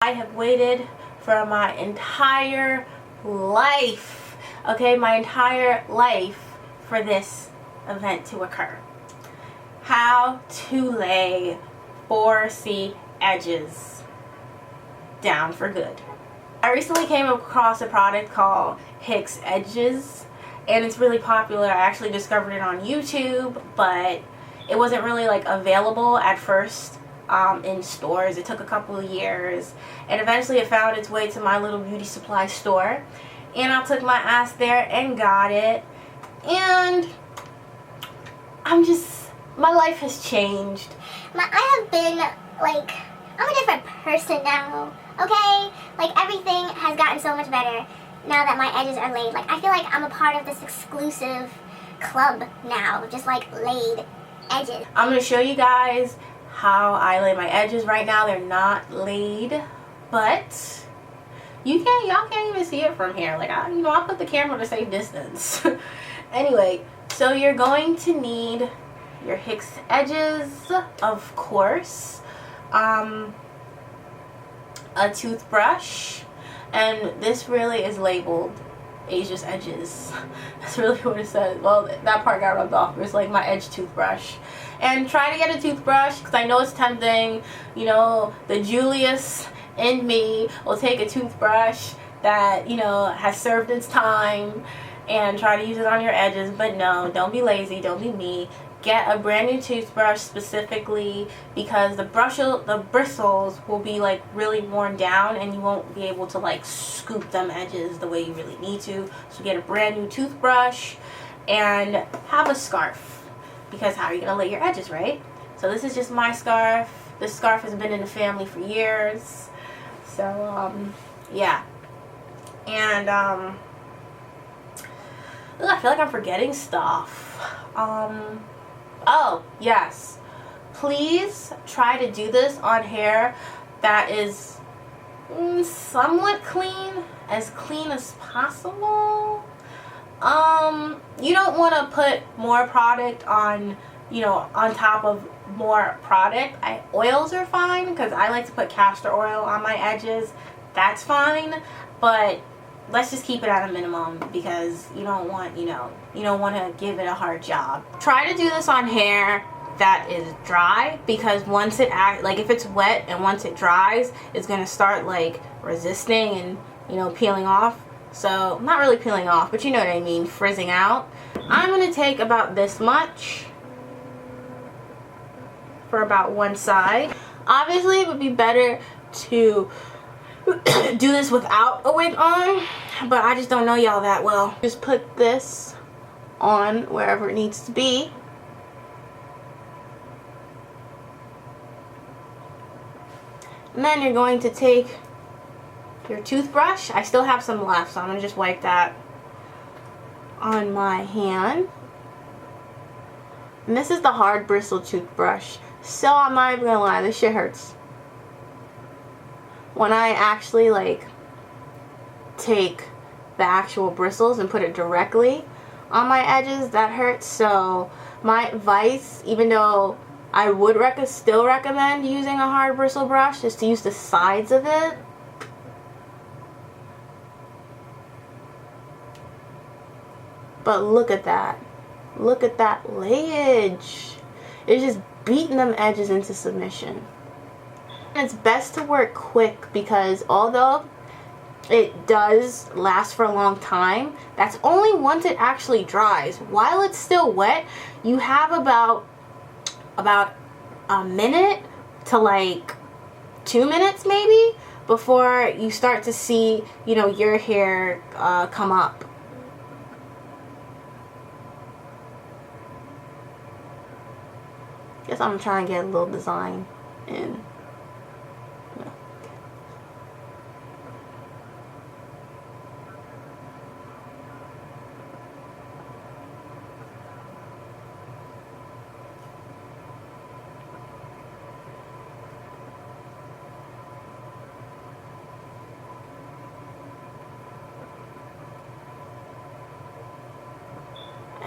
I have waited for my entire life, okay, my entire life for this event to occur. How to lay 4C edges down for good. I recently came across a product called Hicks edges, and it's really popular. I actually discovered it on YouTube, but it wasn't really like available at first in stores. It took a couple of years, and eventually it found its way to my little beauty supply store, and I took my ass there and got it, and my life has changed. I have been, like, I'm a different person now, okay? Like, everything has gotten so much better now that my edges are laid. Like, I feel like I'm a part of this exclusive club now, just like laid edges. I'm going to show you guys how I lay my edges. Right now they're not laid, but y'all can't even see it from here. Like, I put the camera at a safe distance. Anyway, so you're going to need your Hicks edges, of course, a toothbrush, and this really is labeled Asia's edges. That's really what it says. Well, that part got rubbed off. It's like my edge toothbrush. And try to get a toothbrush, because I know it's tempting. You know, the Julius in me will take a toothbrush that, you know, has served its time and try to use it on your edges. But no, don't be lazy. Don't be me. Get a brand new toothbrush specifically, because the bristles will be like really worn down and you won't be able to like scoop them edges the way you really need to. So get a brand new toothbrush and have a scarf, because how are you gonna lay your edges, right? So this is just my scarf. This scarf has been in the family for years. So yeah. And I feel like I'm forgetting stuff. Oh, yes. Please try to do this on hair that is somewhat clean, as clean as possible. You don't want to put more product on, you know, on top of more product. Oils are fine, because I like to put castor oil on my edges. That's fine, but let's just keep it at a minimum, because you don't want, you don't want to give it a hard job. Try to do this on hair that is dry, because once it if it's wet and once it dries, it's going to start like resisting and, you know, peeling off. So not really peeling off, but you know what I mean, frizzing out. I'm going to take about this much for about one side. Obviously it would be better to do this without a wig on, but I just don't know y'all that well. Just put this on wherever it needs to be. And then you're going to take your toothbrush. I still have some left, so I'm going to just wipe that on my hand. And this is the hard bristle toothbrush. So I'm not even going to lie, this shit hurts. When I actually like take the actual bristles and put it directly on my edges, that hurts. So my advice, even though I would still recommend using a hard bristle brush, is to use the sides of it. But look at that. Look at that layage. It's just beating them edges into submission. It's best to work quick, because although it does last for a long time, that's only once it actually dries. While it's still wet, you have about a minute to like 2 minutes maybe before you start to see, you know, your hair come up. Guess I'm trying to get a little design in.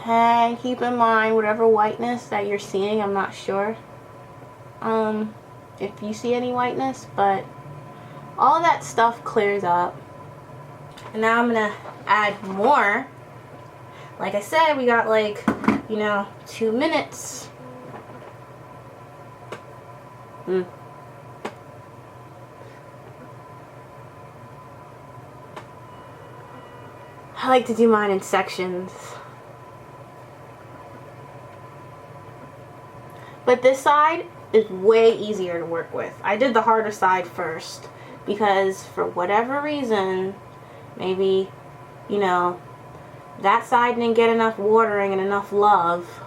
And keep in mind whatever whiteness that you're seeing, I'm not sure if you see any whiteness, but all that stuff clears up. And now I'm gonna add more. Like I said, we got like, you know, 2 minutes. I like to do mine in sections. But this side is way easier to work with. I did the harder side first because for whatever reason, maybe, you know, that side didn't get enough watering and enough love.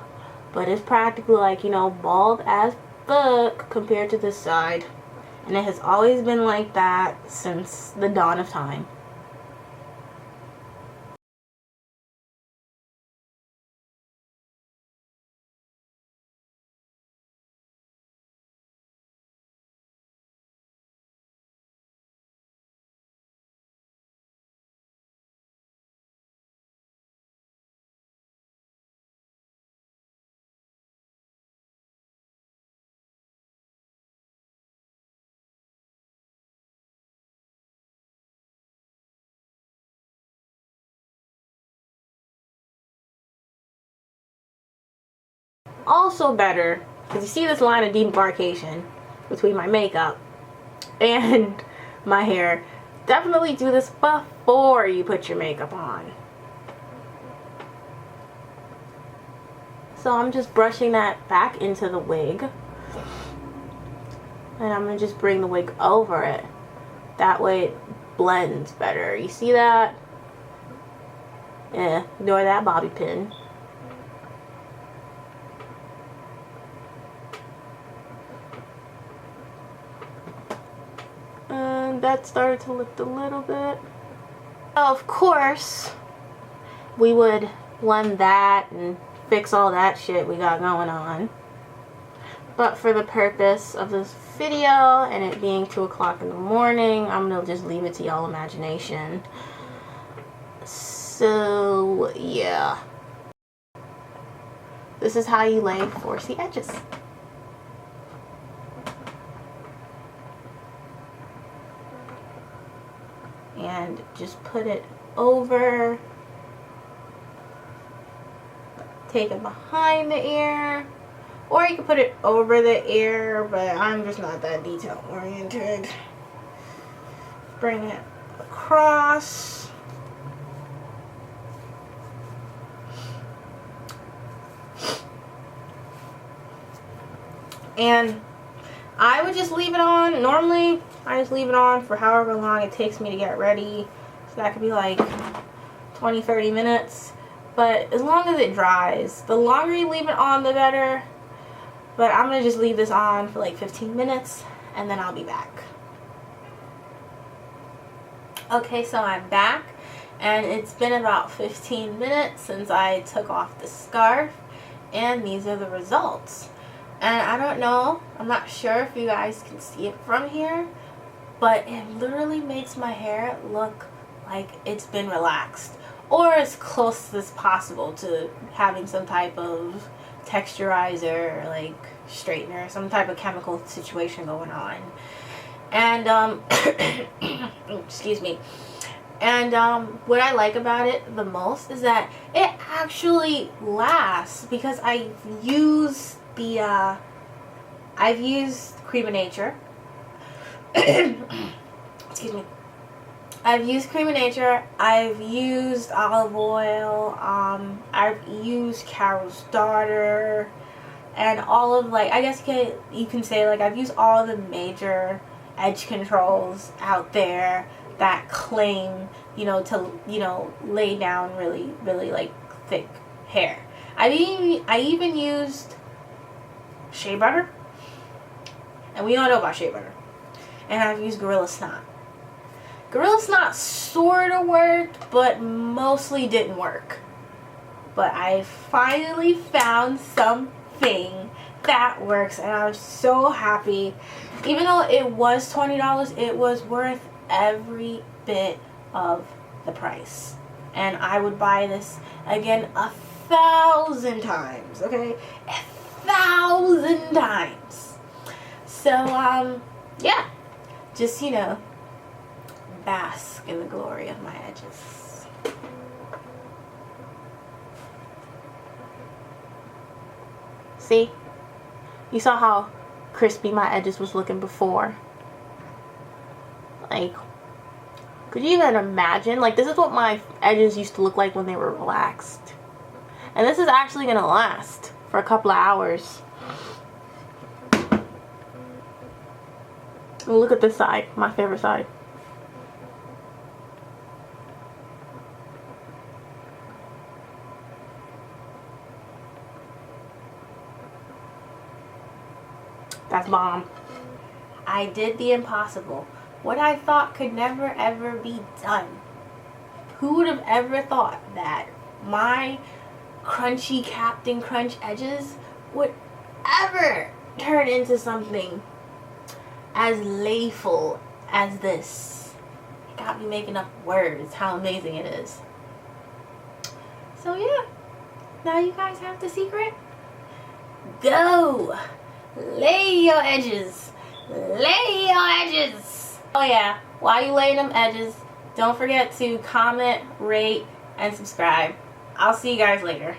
But it's practically like, you know, bald as fuck compared to this side. And it has always been like that since the dawn of time. Also better, because you see this line of demarcation between my makeup and my hair. Definitely do this before you put your makeup on. So I'm just brushing that back into the wig. And I'm going to just bring the wig over it. That way it blends better. You see that? Yeah, ignore that bobby pin. And that started to lift a little bit. Of course, we would blend that and fix all that shit we got going on. But for the purpose of this video and it being 2 o'clock in the morning, I'm gonna just leave it to y'all imagination. So yeah, this is how you lay 4C edges. And just put it over, take it behind the ear, or you can put it over the ear, but I'm just not that detail oriented. Bring it across. And I would just leave it on. Normally, I just leave it on for however long it takes me to get ready. So that could be like 20-30 minutes. But as long as it dries, the longer you leave it on, the better. But I'm going to just leave this on for like 15 minutes and then I'll be back. Okay, so I'm back. And it's been about 15 minutes since I took off the scarf. And these are the results. And I don't know, I'm not sure if you guys can see it from here, but it literally makes my hair look like it's been relaxed, or as close as possible to having some type of texturizer, or like straightener, some type of chemical situation going on. And excuse me. And what I like about it the most is that it actually lasts, because I've used Cream of Nature. Excuse me. I've used Cream of Nature. I've used olive oil. I've used Carol's Daughter, and all of, like, I guess you can say, like, I've used all the major edge controls out there that claim, you know, to, you know, lay down really, really, like, thick hair. I even used shea butter, and we all know about shea butter. And I've used Gorilla Snot. Gorilla Snot sort of worked, but mostly didn't work. But I finally found something that works, and I was so happy. Even though it was $20, it was worth every bit of the price. And I would buy this again 1,000 times, okay? 1,000 times. So, yeah. Just, you know, bask in the glory of my edges. See? You saw how crispy my edges was looking before. Like, could you even imagine? Like, this is what my edges used to look like when they were relaxed. And this is actually gonna last for a couple of hours. And look at this side, my favorite side. That's bomb. I did the impossible. What I thought could never ever be done. Who would have ever thought that my crunchy Captain Crunch edges would ever turn into something as layful as this? It got me making up words how amazing it is. So yeah, now you guys have the secret. Go! Lay your edges. Lay your edges. Oh yeah, while you lay them edges, don't forget to comment, rate, and subscribe. I'll see you guys later.